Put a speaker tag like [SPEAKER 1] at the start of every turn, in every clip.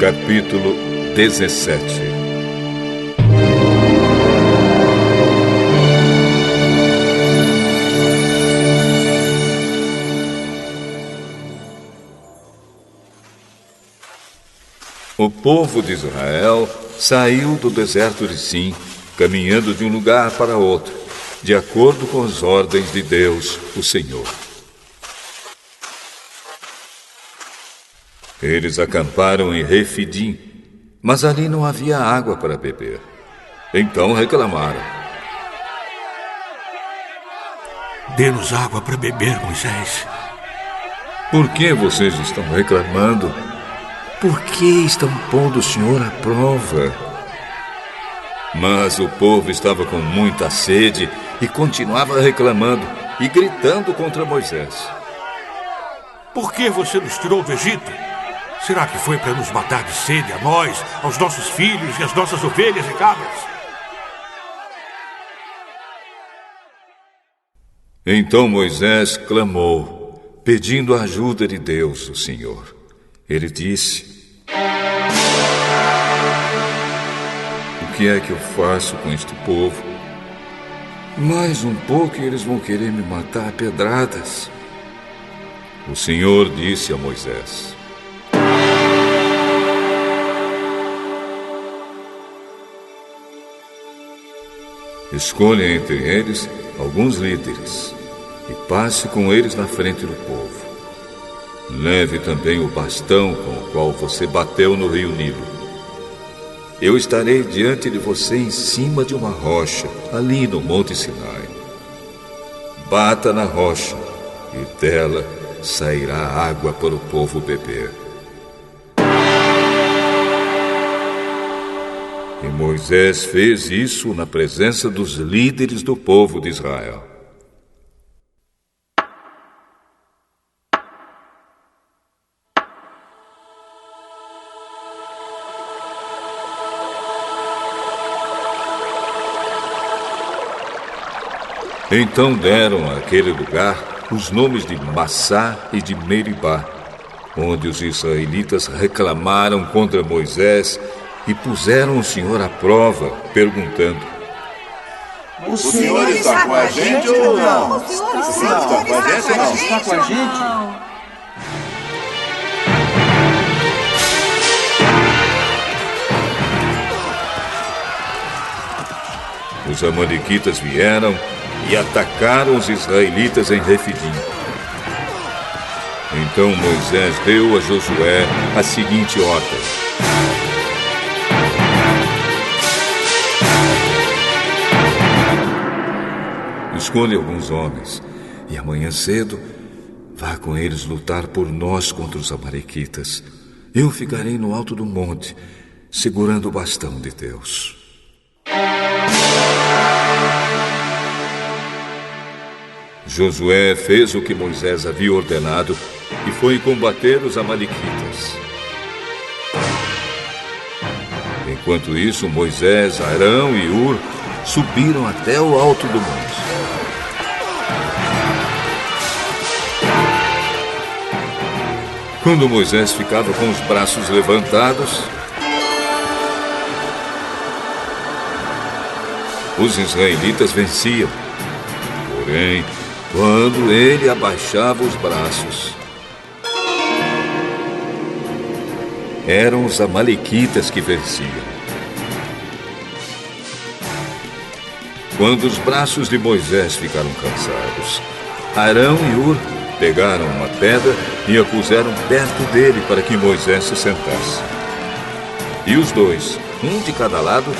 [SPEAKER 1] Capítulo 17. O povo de Israel saiu do deserto de Sim, caminhando de um lugar para outro, de acordo com as ordens de Deus, o Senhor. Eles acamparam em Refidim, mas ali não havia água para beber. Então reclamaram:
[SPEAKER 2] Dê-nos água para beber, Moisés.
[SPEAKER 1] Por que vocês estão reclamando? Por que estão pondo o Senhor à prova? Mas o povo estava com muita sede e continuava reclamando e gritando contra Moisés.
[SPEAKER 2] Por que você nos tirou do Egito? Será que foi para nos matar de sede a nós, aos nossos filhos e às nossas ovelhas e cabras?
[SPEAKER 1] Então Moisés clamou, pedindo a ajuda de Deus, o Senhor. Ele disse: O que é que eu faço com este povo? Mais um pouco e eles vão querer me matar a pedradas. O Senhor disse a Moisés: Escolha entre eles alguns líderes e passe com eles na frente do povo. Leve também o bastão com o qual você bateu no rio Nilo. Eu estarei diante de você em cima de uma rocha, ali no Monte Sinai. Bata na rocha e dela sairá água para o povo beber. E Moisés fez isso na presença dos líderes do povo de Israel. Então deram àquele lugar os nomes de Massá e de Meribá, onde os israelitas reclamaram contra Moisés e puseram o Senhor à prova, perguntando:
[SPEAKER 3] O Senhor está com a gente ou não? O Senhor está com a gente ou não? Está com a gente?
[SPEAKER 1] Os amalequitas vieram e atacaram os israelitas em Refidim. Então Moisés deu a Josué a seguinte ordem: Escolha alguns homens e amanhã cedo vá com eles lutar por nós contra os amalequitas. Eu ficarei no alto do monte, segurando o bastão de Deus. Josué fez o que Moisés havia ordenado e foi combater os amalequitas. Enquanto isso, Moisés, Arão e Hur subiram até o alto do monte. Quando Moisés ficava com os braços levantados, os israelitas venciam. Porém, quando ele abaixava os braços, eram os amalequitas que venciam. Quando os braços de Moisés ficaram cansados, Arão e Hur pegaram uma pedra e a puseram perto dele para que Moisés se sentasse. E os dois, um de cada lado,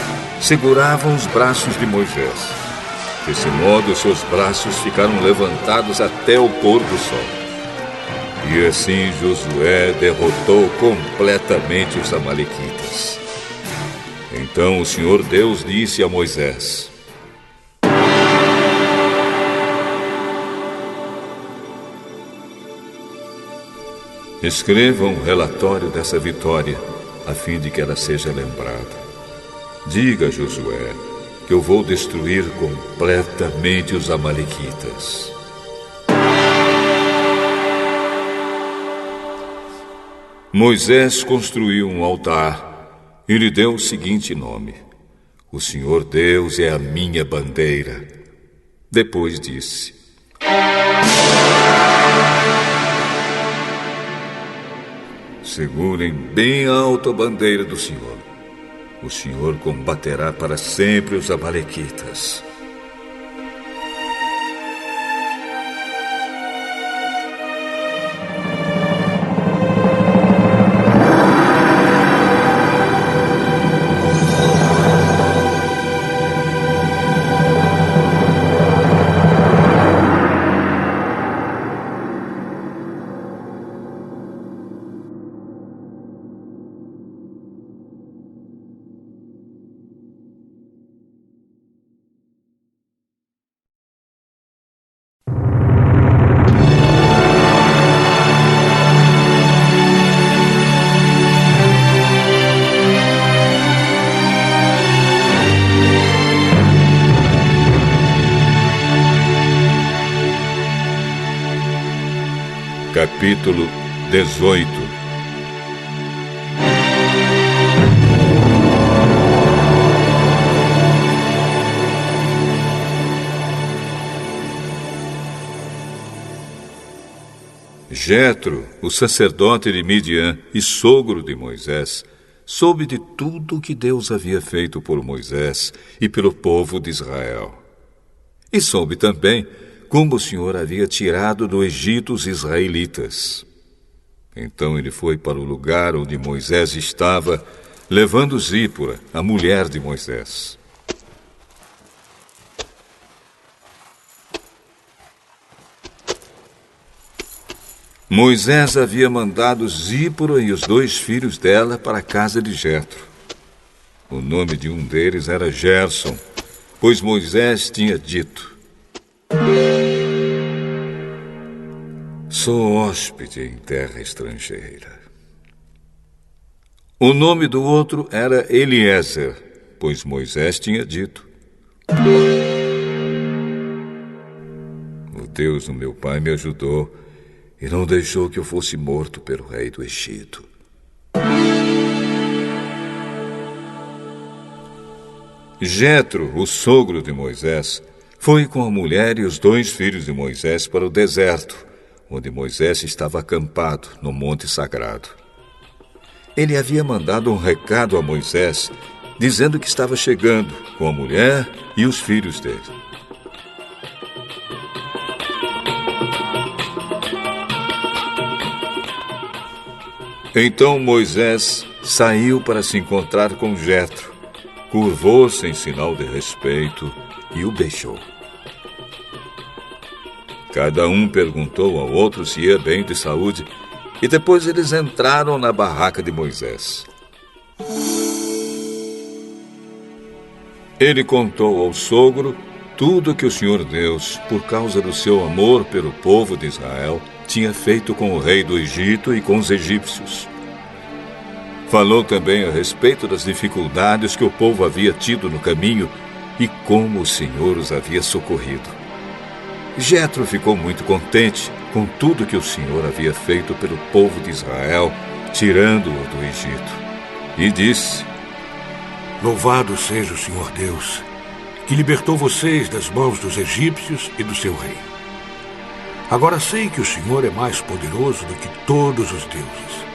[SPEAKER 1] seguravam os braços de Moisés. Desse modo, seus braços ficaram levantados até o pôr do sol. E assim Josué derrotou completamente os amalequitas. Então o Senhor Deus disse a Moisés: Escreva um relatório dessa vitória, a fim de que ela seja lembrada. Diga a Josué que eu vou destruir completamente os amalequitas. Moisés construiu um altar e lhe deu o seguinte nome: O Senhor Deus é a minha bandeira. Depois disse: Segurem bem alto a bandeira do Senhor. O Senhor combaterá para sempre os amalequitas. Capítulo 18. Jetro, o sacerdote de Midian e sogro de Moisés, soube de tudo o que Deus havia feito por Moisés e pelo povo de Israel. E soube também como o Senhor havia tirado do Egito os israelitas. Então ele foi para o lugar onde Moisés estava, levando Zípora, a mulher de Moisés. Moisés havia mandado Zípora e os 2 filhos dela para a casa de Jetro. O nome de um deles era Gerson, pois Moisés tinha dito: Sou hóspede em terra estrangeira. O nome do outro era Eliezer, pois Moisés tinha dito: O Deus do meu pai me ajudou e não deixou que eu fosse morto pelo rei do Egito. Jetro, o sogro de Moisés, foi com a mulher e os 2 filhos de Moisés para o deserto, onde Moisés estava acampado no monte sagrado. Ele havia mandado um recado a Moisés, dizendo que estava chegando com a mulher e os filhos dele. Então Moisés saiu para se encontrar com Jetro, curvou-se em sinal de respeito e o beijou. Cada um perguntou ao outro se ia bem de saúde, e depois eles entraram na barraca de Moisés. Ele contou ao sogro tudo que o Senhor Deus, por causa do seu amor pelo povo de Israel, tinha feito com o rei do Egito e com os egípcios. Falou também a respeito das dificuldades que o povo havia tido no caminho e como o Senhor os havia socorrido. Jetro ficou muito contente com tudo que o Senhor havia feito pelo povo de Israel, tirando-o do Egito. E disse:
[SPEAKER 2] Louvado seja o Senhor Deus, que libertou vocês das mãos dos egípcios e do seu rei. Agora sei que o Senhor é mais poderoso do que todos os deuses,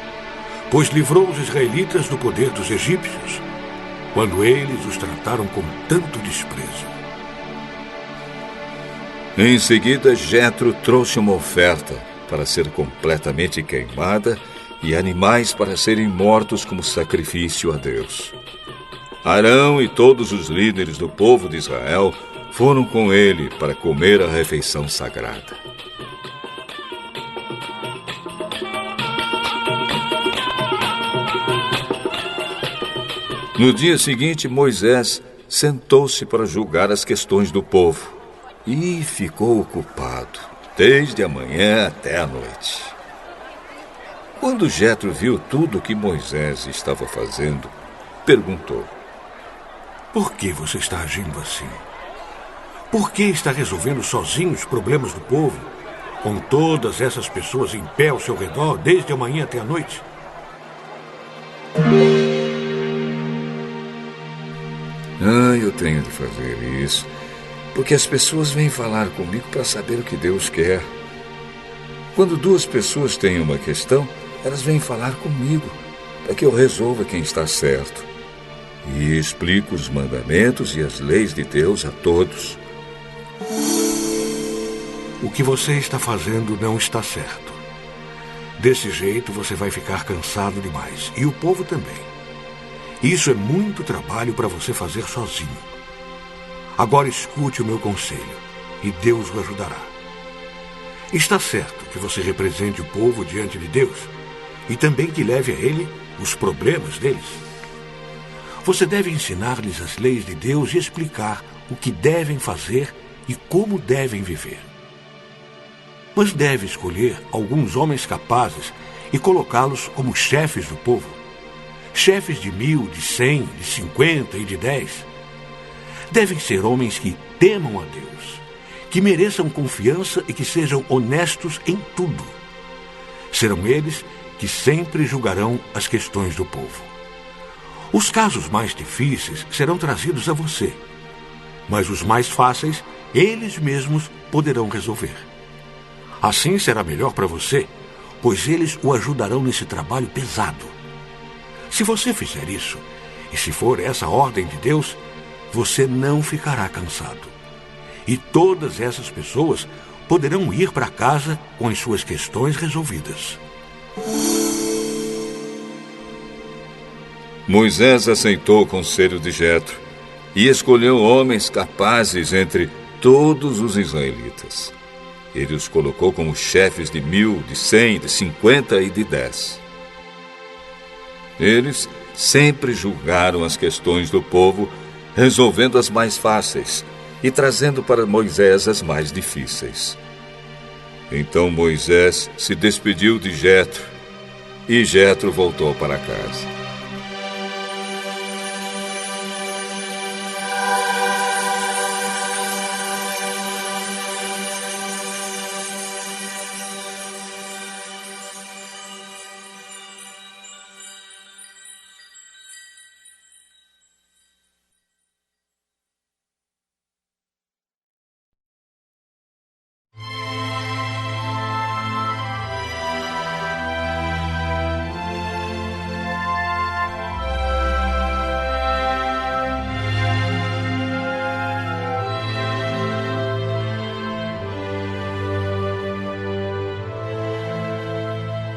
[SPEAKER 2] pois livrou os israelitas do poder dos egípcios, quando eles os trataram com tanto desprezo.
[SPEAKER 1] Em seguida, Jetro trouxe uma oferta para ser completamente queimada e animais para serem mortos como sacrifício a Deus. Arão e todos os líderes do povo de Israel foram com ele para comer a refeição sagrada. No dia seguinte, Moisés sentou-se para julgar as questões do povo. E ficou ocupado, desde a manhã até a noite. Quando Jetro viu tudo o que Moisés estava fazendo, perguntou:
[SPEAKER 2] Por que você está agindo assim? Por que está resolvendo sozinho os problemas do povo, com todas essas pessoas em pé ao seu redor, desde a manhã até a noite?
[SPEAKER 1] tenho de fazer isso, porque as pessoas vêm falar comigo para saber o que Deus quer. Quando duas pessoas têm uma questão, elas vêm falar comigo, para que eu resolva quem está certo. E explico os mandamentos e as leis de Deus a todos.
[SPEAKER 2] O que você está fazendo não está certo. Desse jeito você vai ficar cansado demais, e o povo também. Isso é muito trabalho para você fazer sozinho. Agora escute o meu conselho, e Deus o ajudará. Está certo que você represente o povo diante de Deus, e também que leve a ele os problemas deles. Você deve ensinar-lhes as leis de Deus e explicar o que devem fazer e como devem viver. Mas deve escolher alguns homens capazes e colocá-los como chefes do povo. Chefes de 1.000, de 100, de 50 e de 10. Devem ser homens que temam a Deus, que mereçam confiança e que sejam honestos em tudo. Serão eles que sempre julgarão as questões do povo. Os casos mais difíceis serão trazidos a você, mas os mais fáceis, eles mesmos poderão resolver. Assim será melhor para você, pois eles o ajudarão nesse trabalho pesado. Se você fizer isso, e se for essa a ordem de Deus, você não ficará cansado. E todas essas pessoas poderão ir para casa com as suas questões resolvidas.
[SPEAKER 1] Moisés aceitou o conselho de Jetro e escolheu homens capazes entre todos os israelitas. Ele os colocou como chefes de 1.000, de 100, de 50 e de 10. Eles sempre julgaram as questões do povo, resolvendo as mais fáceis e trazendo para Moisés as mais difíceis. Então Moisés se despediu de Jetro e Jetro voltou para casa.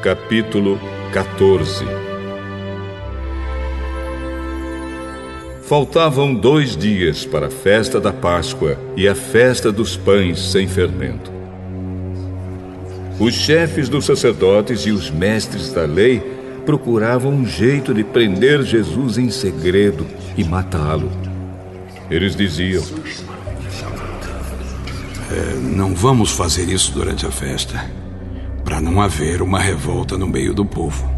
[SPEAKER 1] Capítulo 14. Faltavam 2 dias para a festa da Páscoa e a festa dos pães sem fermento. Os chefes dos sacerdotes e os mestres da lei procuravam um jeito de prender Jesus em segredo e matá-lo. Eles diziam:
[SPEAKER 4] não vamos fazer isso durante a festa, para não haver uma revolta no meio do povo.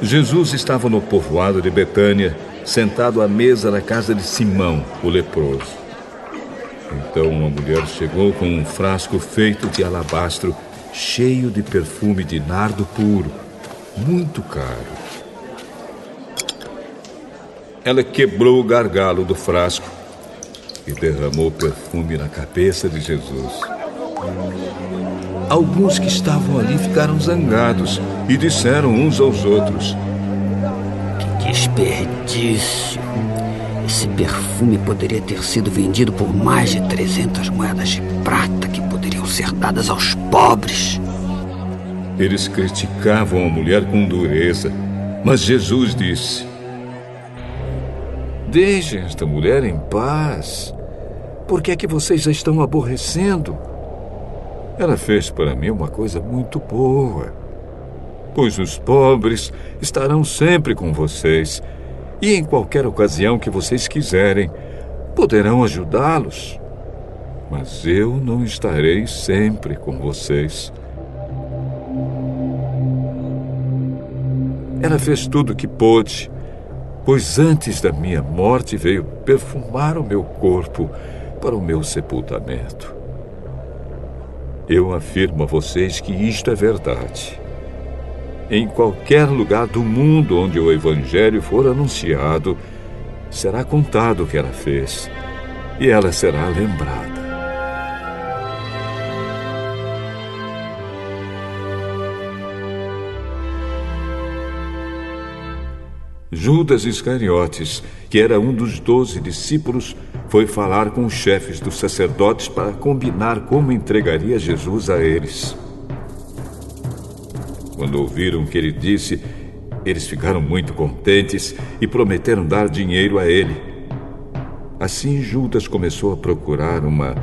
[SPEAKER 1] Jesus estava no povoado de Betânia, sentado à mesa na casa de Simão, o leproso. Então uma mulher chegou com um frasco feito de alabastro, cheio de perfume de nardo puro, muito caro. Ela quebrou o gargalo do frasco e derramou perfume na cabeça de Jesus. Alguns que estavam ali ficaram zangados e disseram uns aos outros:
[SPEAKER 5] Que desperdício! Esse perfume poderia ter sido vendido por mais de 300 moedas de prata que poderiam ser dadas aos pobres.
[SPEAKER 1] Eles criticavam a mulher com dureza, mas Jesus disse: Deixem esta mulher em paz. Por que é que vocês a estão aborrecendo? Ela fez para mim uma coisa muito boa, pois os pobres estarão sempre com vocês, e em qualquer ocasião que vocês quiserem, poderão ajudá-los. Mas eu não estarei sempre com vocês. Ela fez tudo o que pôde, pois antes da minha morte veio perfumar o meu corpo para o meu sepultamento. Eu afirmo a vocês que isto é verdade. Em qualquer lugar do mundo onde o Evangelho for anunciado, será contado o que ela fez, e ela será lembrada. Judas Iscariotes, que era um dos 12 discípulos, foi falar com os chefes dos sacerdotes para combinar como entregaria Jesus a eles. Quando ouviram o que ele disse, eles ficaram muito contentes e prometeram dar dinheiro a ele. Assim, Judas começou a procurar uma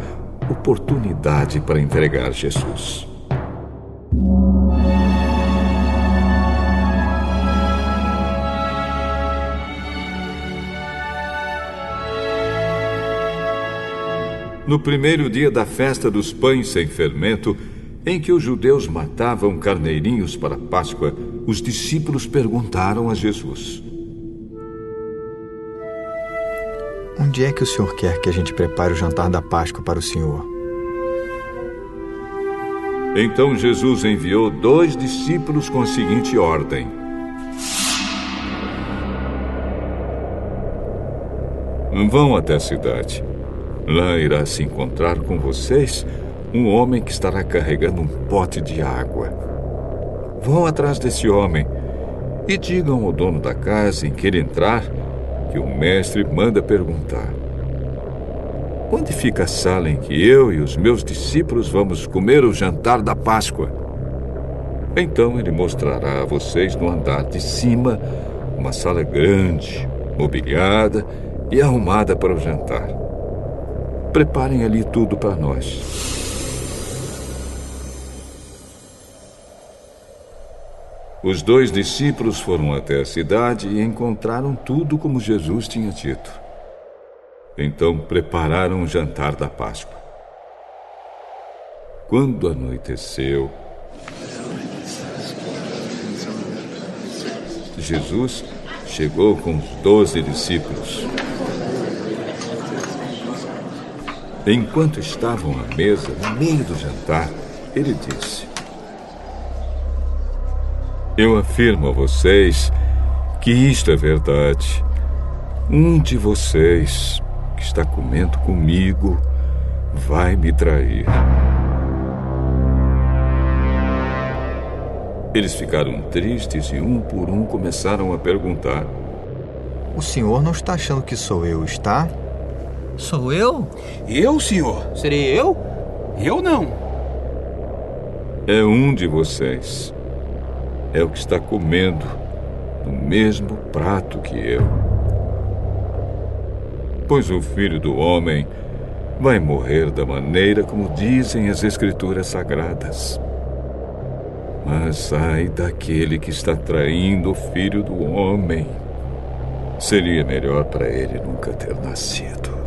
[SPEAKER 1] oportunidade para entregar Jesus. No primeiro dia da festa dos pães sem fermento, em que os judeus matavam carneirinhos para a Páscoa, os discípulos perguntaram a Jesus:
[SPEAKER 6] Onde é que o Senhor quer que a gente prepare o jantar da Páscoa para o Senhor?
[SPEAKER 1] Então Jesus enviou 2 discípulos com a seguinte ordem: Vão até a cidade. Lá irá se encontrar com vocês um homem que estará carregando um pote de água. Vão atrás desse homem e digam ao dono da casa em que ele entrar que o mestre manda perguntar: onde fica a sala em que eu e os meus discípulos vamos comer o jantar da Páscoa? Então ele mostrará a vocês no andar de cima uma sala grande, mobiliada e arrumada para o jantar. Preparem ali tudo para nós. Os 2 discípulos foram até a cidade e encontraram tudo como Jesus tinha dito. Então prepararam o jantar da Páscoa. Quando anoiteceu, Jesus chegou com os 12 discípulos. Enquanto estavam à mesa, no meio do jantar, ele disse: Eu afirmo a vocês que isto é verdade. Um de vocês, que está comendo comigo, vai me trair. Eles ficaram tristes e um por um começaram a perguntar:
[SPEAKER 6] O Senhor não está achando que sou eu, está?
[SPEAKER 5] Sou eu?
[SPEAKER 7] Eu, senhor?
[SPEAKER 5] Serei eu?
[SPEAKER 7] Eu não.
[SPEAKER 1] É um de vocês. É o que está comendo no mesmo prato que eu. Pois o Filho do Homem vai morrer da maneira como dizem as Escrituras Sagradas. Mas ai daquele que está traindo o Filho do Homem. Seria melhor para ele nunca ter nascido.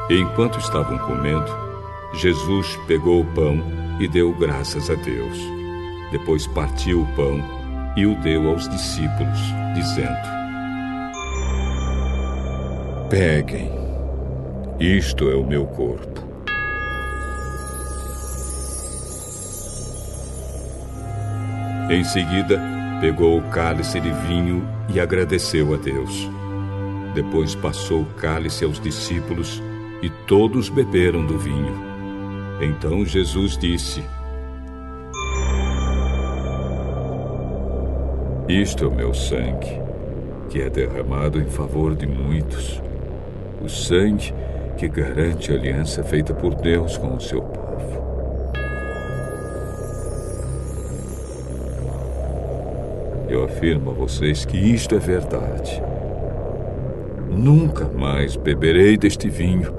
[SPEAKER 1] Enquanto estavam comendo, Jesus pegou o pão e deu graças a Deus. Depois partiu o pão e o deu aos discípulos, dizendo: Peguem, isto é o meu corpo. Em seguida, pegou o cálice de vinho e agradeceu a Deus. Depois passou o cálice aos discípulos e todos beberam do vinho. Então Jesus disse: Isto é o meu sangue, que é derramado em favor de muitos. O sangue que garante a aliança feita por Deus com o seu povo. Eu afirmo a vocês que isto é verdade. Nunca mais beberei deste vinho,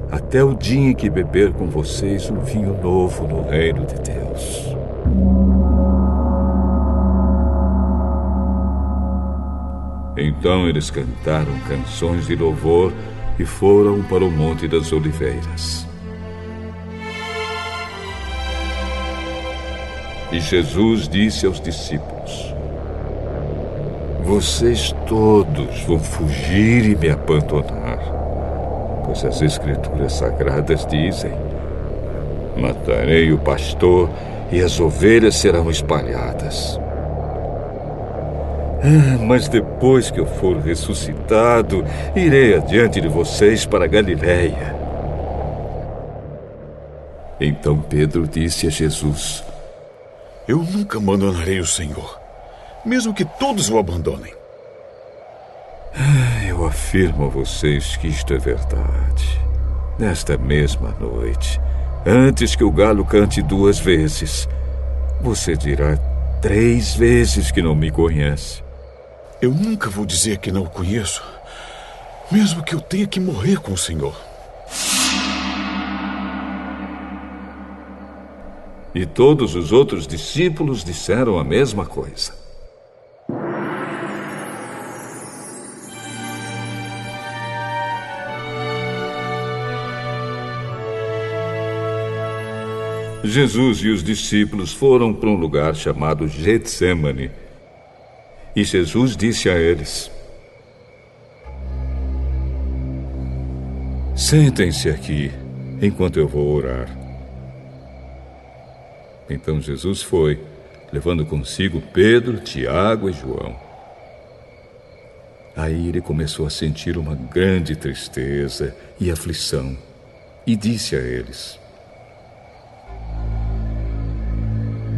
[SPEAKER 1] até o dia em que beber com vocês um vinho novo no reino de Deus. Então eles cantaram canções de louvor e foram para o Monte das Oliveiras. E Jesus disse aos discípulos: vocês todos vão fugir e me abandonar, pois as Escrituras Sagradas dizem: matarei o pastor e as ovelhas serão espalhadas. Mas depois que eu for ressuscitado, irei adiante de vocês para Galiléia. Então Pedro disse a Jesus:
[SPEAKER 8] eu nunca abandonarei o Senhor, mesmo que todos o abandonem.
[SPEAKER 1] Eu afirmo a vocês que isto é verdade. Nesta mesma noite, antes que o galo cante 2 vezes, você dirá 3 vezes que não me conhece.
[SPEAKER 8] Eu nunca vou dizer que não o conheço, mesmo que eu tenha que morrer com o Senhor.
[SPEAKER 1] E todos os outros discípulos disseram a mesma coisa. Jesus e os discípulos foram para um lugar chamado Getsêmani. E Jesus disse a eles: sentem-se aqui, enquanto eu vou orar. Então Jesus foi, levando consigo Pedro, Tiago e João. Aí ele começou a sentir uma grande tristeza e aflição, e disse a eles: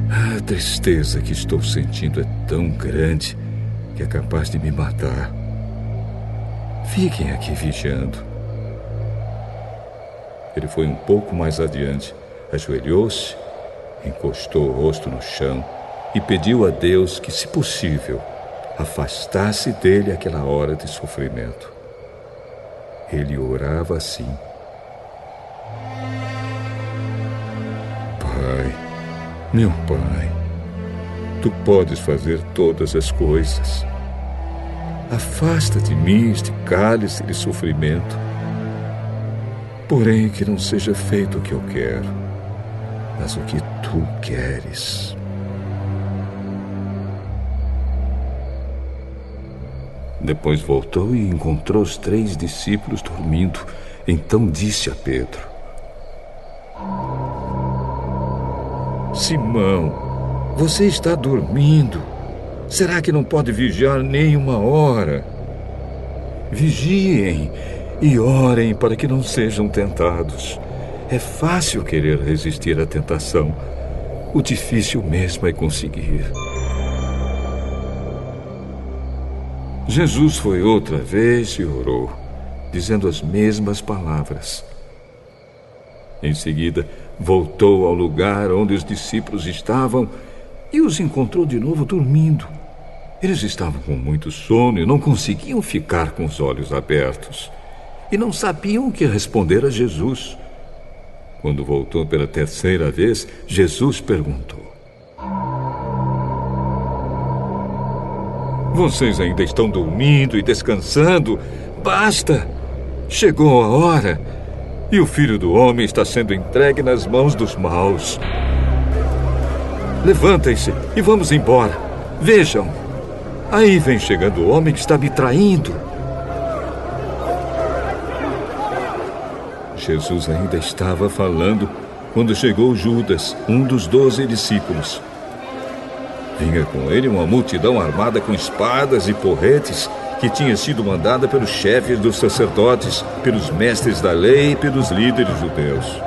[SPEAKER 1] a tristeza que estou sentindo é tão grande que é capaz de me matar. Fiquem aqui vigiando. Ele foi um pouco mais adiante, ajoelhou-se, encostou o rosto no chão e pediu a Deus que, se possível, afastasse dele aquela hora de sofrimento. Ele orava assim: Pai, meu Pai, Tu podes fazer todas as coisas. Afasta de mim este cálice de sofrimento. Porém, que não seja feito o que eu quero, mas o que Tu queres. Depois voltou e encontrou os 3 discípulos dormindo. Então disse a Pedro: Simão, você está dormindo. Será que não pode vigiar nem 1 hora? Vigiem e orem para que não sejam tentados. É fácil querer resistir à tentação. O difícil mesmo é conseguir. Jesus foi outra vez e orou, dizendo as mesmas palavras. Em seguida, voltou ao lugar onde os discípulos estavam e os encontrou de novo dormindo. Eles estavam com muito sono e não conseguiam ficar com os olhos abertos. E não sabiam o que responder a Jesus. Quando voltou pela 3ª vez, Jesus perguntou: Vocês ainda estão dormindo e descansando? Basta! Chegou a hora e o Filho do Homem está sendo entregue nas mãos dos maus. Levantem-se e vamos embora. Vejam, aí vem chegando o homem que está me traindo. Jesus ainda estava falando quando chegou Judas, um dos 12 discípulos. Vinha com ele uma multidão armada com espadas e porretes que tinha sido mandada pelos chefes dos sacerdotes, pelos mestres da lei e pelos líderes judeus.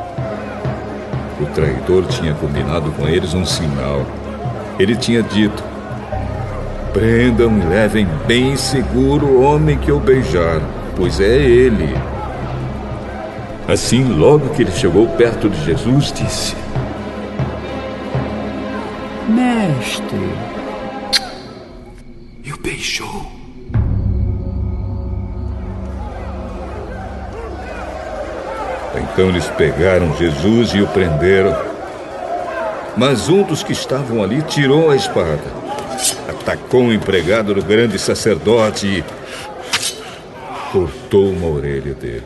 [SPEAKER 1] O traidor tinha combinado com eles um sinal. Ele tinha dito: prendam e levem bem seguro o homem que o beijar, pois é ele. Assim, logo que ele chegou perto de Jesus, disse:
[SPEAKER 5] Mestre.
[SPEAKER 1] E o beijou. Então eles pegaram Jesus e o prenderam. Mas um dos que estavam ali tirou a espada, atacou o empregado do grande sacerdote e cortou uma orelha dele.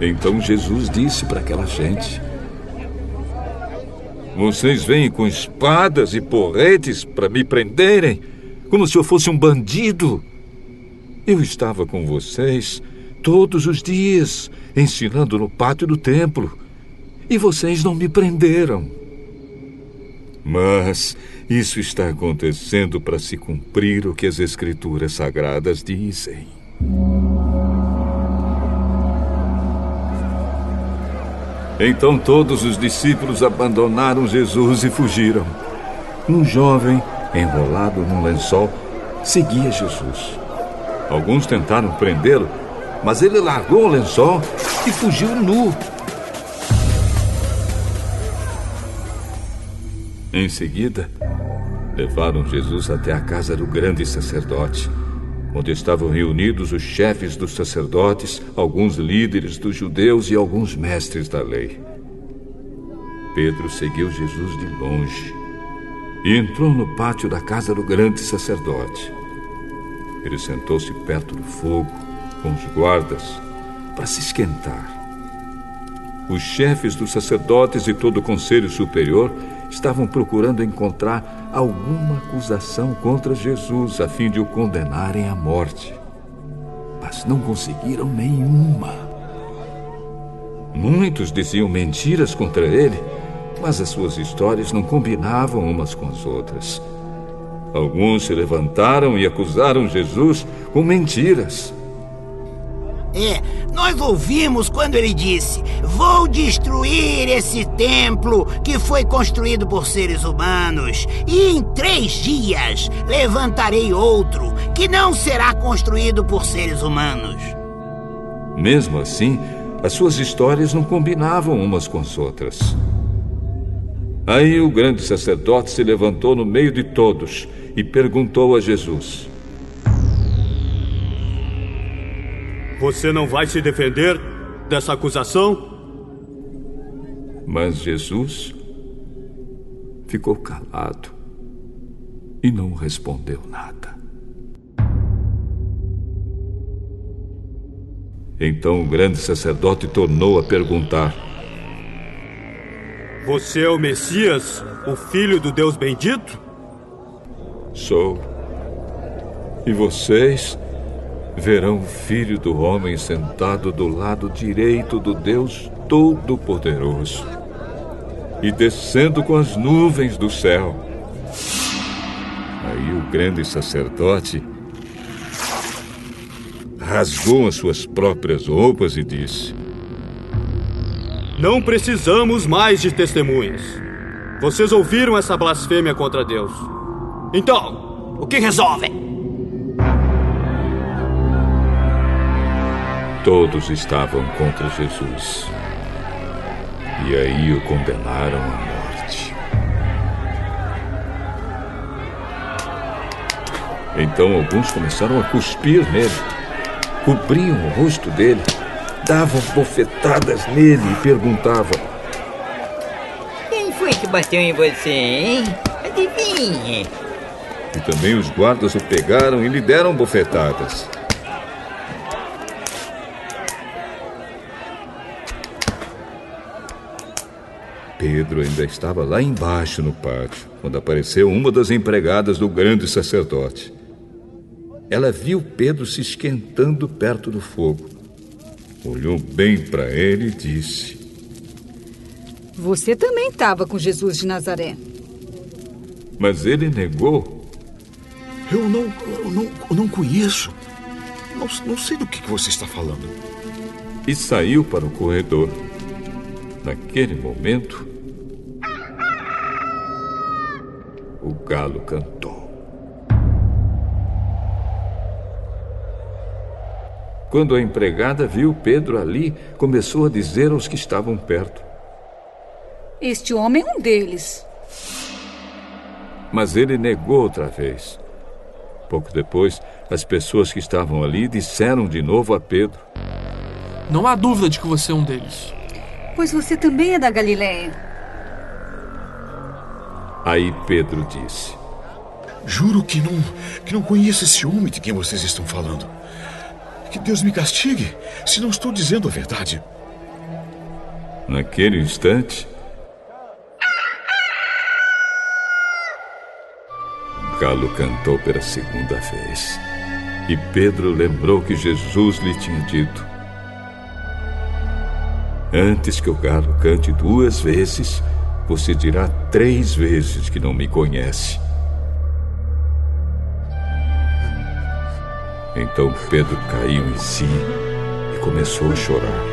[SPEAKER 1] Então Jesus disse para aquela gente: Vocês vêm com espadas e porretes para me prenderem, como se eu fosse um bandido. Eu estava com vocês todos os dias, ensinando no pátio do templo, e vocês não me prenderam. Mas isso está acontecendo para se cumprir o que as Escrituras Sagradas dizem. Então todos os discípulos abandonaram Jesus e fugiram. Um jovem, enrolado num lençol, seguia Jesus. Alguns tentaram prendê-lo, mas ele largou o lençol e fugiu nu. Em seguida, levaram Jesus até a casa do grande sacerdote, onde estavam reunidos os chefes dos sacerdotes, alguns líderes dos judeus e alguns mestres da lei. Pedro seguiu Jesus de longe e entrou no pátio da casa do grande sacerdote. Ele sentou-se perto do fogo, com os guardas, para se esquentar. Os chefes dos sacerdotes e todo o conselho superior estavam procurando encontrar alguma acusação contra Jesus a fim de o condenarem à morte. Mas não conseguiram nenhuma. Muitos diziam mentiras contra ele, mas as suas histórias não combinavam umas com as outras. Alguns se levantaram e acusaram Jesus com mentiras.
[SPEAKER 9] Nós ouvimos quando ele disse: vou destruir esse templo que foi construído por seres humanos, e em 3 dias levantarei outro que não será construído por seres humanos.
[SPEAKER 1] Mesmo assim, as suas histórias não combinavam umas com as outras. Aí o grande sacerdote se levantou no meio de todos e perguntou a Jesus:
[SPEAKER 10] Você não vai se defender dessa acusação?
[SPEAKER 1] Mas Jesus ficou calado e não respondeu nada. Então o grande sacerdote tornou a perguntar:
[SPEAKER 10] Você é o Messias, o Filho do Deus bendito?
[SPEAKER 1] Sou. E vocês verão o Filho do Homem sentado do lado direito do Deus Todo-Poderoso e descendo com as nuvens do céu. Aí o grande sacerdote rasgou as suas próprias roupas e disse:
[SPEAKER 10] Não precisamos mais de testemunhas. Vocês ouviram essa blasfêmia contra Deus. Então, o que resolvem?
[SPEAKER 1] Todos estavam contra Jesus. E aí o condenaram à morte. Então alguns começaram a cuspir nele, cobriam o rosto dele, davam bofetadas nele e perguntavam:
[SPEAKER 11] Quem foi que bateu em você, hein? Adivinhe.
[SPEAKER 1] E também os guardas o pegaram e lhe deram bofetadas. Pedro ainda estava lá embaixo no pátio, quando apareceu uma das empregadas do grande sacerdote. Ela viu Pedro se esquentando perto do fogo. Olhou bem para ele e disse:
[SPEAKER 12] Você também estava com Jesus de Nazaré.
[SPEAKER 1] Mas ele negou.
[SPEAKER 8] Eu não conheço. Não sei do que você está falando.
[SPEAKER 1] E saiu para o corredor. Naquele momento, o galo cantou. Quando a empregada viu Pedro ali, começou a dizer aos que estavam perto:
[SPEAKER 12] Este homem é um deles.
[SPEAKER 1] Mas ele negou outra vez. Pouco depois, as pessoas que estavam ali disseram de novo a Pedro:
[SPEAKER 13] Não há dúvida de que você é um deles.
[SPEAKER 12] Pois você também é da Galileia.
[SPEAKER 1] Aí Pedro disse:
[SPEAKER 8] Juro que não conheço esse homem de quem vocês estão falando. Que Deus me castigue se não estou dizendo a verdade.
[SPEAKER 1] Naquele instante, galo cantou pela segunda vez. E Pedro lembrou que Jesus lhe tinha dito: antes que o galo cante 2 vezes, você dirá 3 vezes que não me conhece. Então Pedro caiu em si e começou a chorar.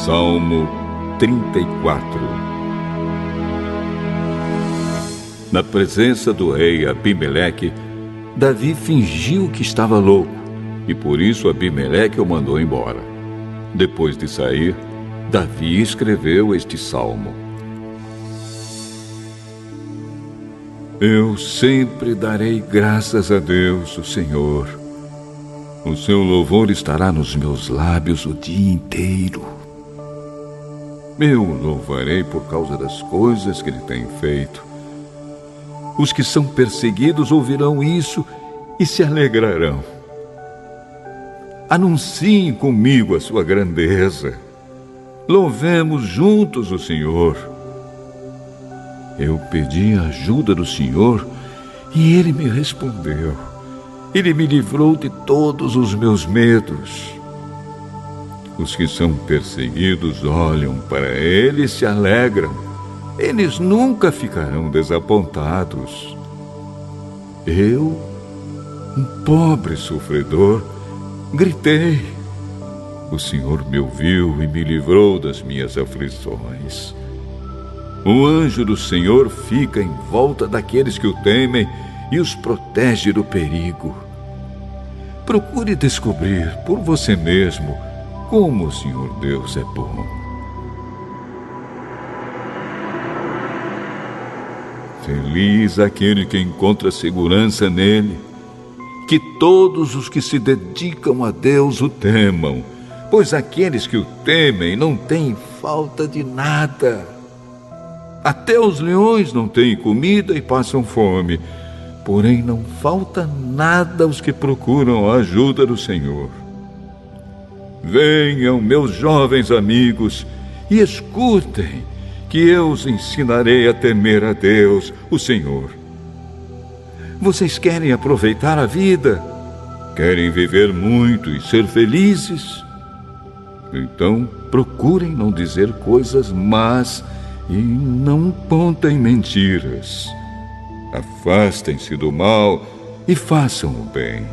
[SPEAKER 1] Salmo 34. Na presença do rei Abimeleque, Davi fingiu que estava louco, e por isso Abimeleque o mandou embora. Depois de sair, Davi escreveu este salmo: Eu sempre darei graças a Deus, o Senhor. O seu louvor estará nos meus lábios o dia inteiro. Eu o louvarei por causa das coisas que ele tem feito. Os que são perseguidos ouvirão isso e se alegrarão. Anunciem comigo a sua grandeza. Louvemos juntos o Senhor. Eu pedi a ajuda do Senhor e ele me respondeu. Ele me livrou de todos os meus medos. Os que são perseguidos olham para ele e se alegram. Eles nunca ficarão desapontados. Eu, um pobre sofredor, gritei. O Senhor me ouviu e me livrou das minhas aflições. O anjo do Senhor fica em volta daqueles que o temem e os protege do perigo. Procure descobrir por você mesmo como o Senhor Deus é bom. Feliz aquele que encontra segurança nele. Que todos os que se dedicam a Deus o temam, pois aqueles que o temem não têm falta de nada. Até os leões não têm comida e passam fome, porém não falta nada aos que procuram a ajuda do Senhor. Venham, meus jovens amigos, e escutem, que eu os ensinarei a temer a Deus, o Senhor. Vocês querem aproveitar a vida? Querem viver muito e ser felizes? Então, procurem não dizer coisas más e não contem mentiras. Afastem-se do mal e façam o bem.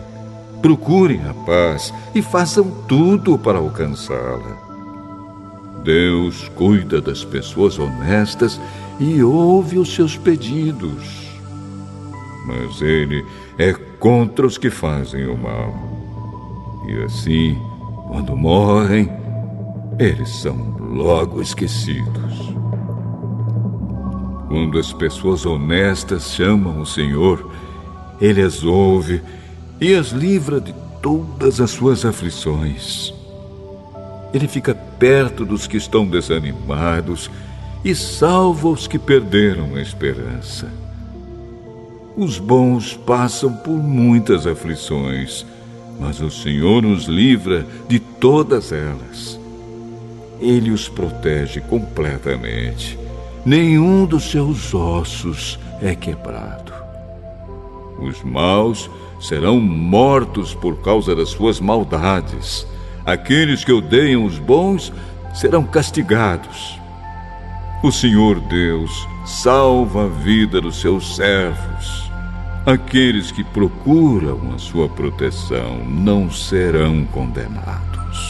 [SPEAKER 1] Procurem a paz e façam tudo para alcançá-la. Deus cuida das pessoas honestas e ouve os seus pedidos. Mas Ele é contra os que fazem o mal. E assim, quando morrem, eles são logo esquecidos. Quando as pessoas honestas chamam o Senhor, Ele as ouve e as livra de todas as suas aflições. Ele fica perto dos que estão desanimados e salva os que perderam a esperança. Os bons passam por muitas aflições, mas o Senhor os livra de todas elas. Ele os protege completamente. Nenhum dos seus ossos é quebrado. Os maus serão mortos por causa das suas maldades. Aqueles que odeiam os bons serão castigados. O Senhor Deus salva a vida dos seus servos. Aqueles que procuram a sua proteção não serão condenados.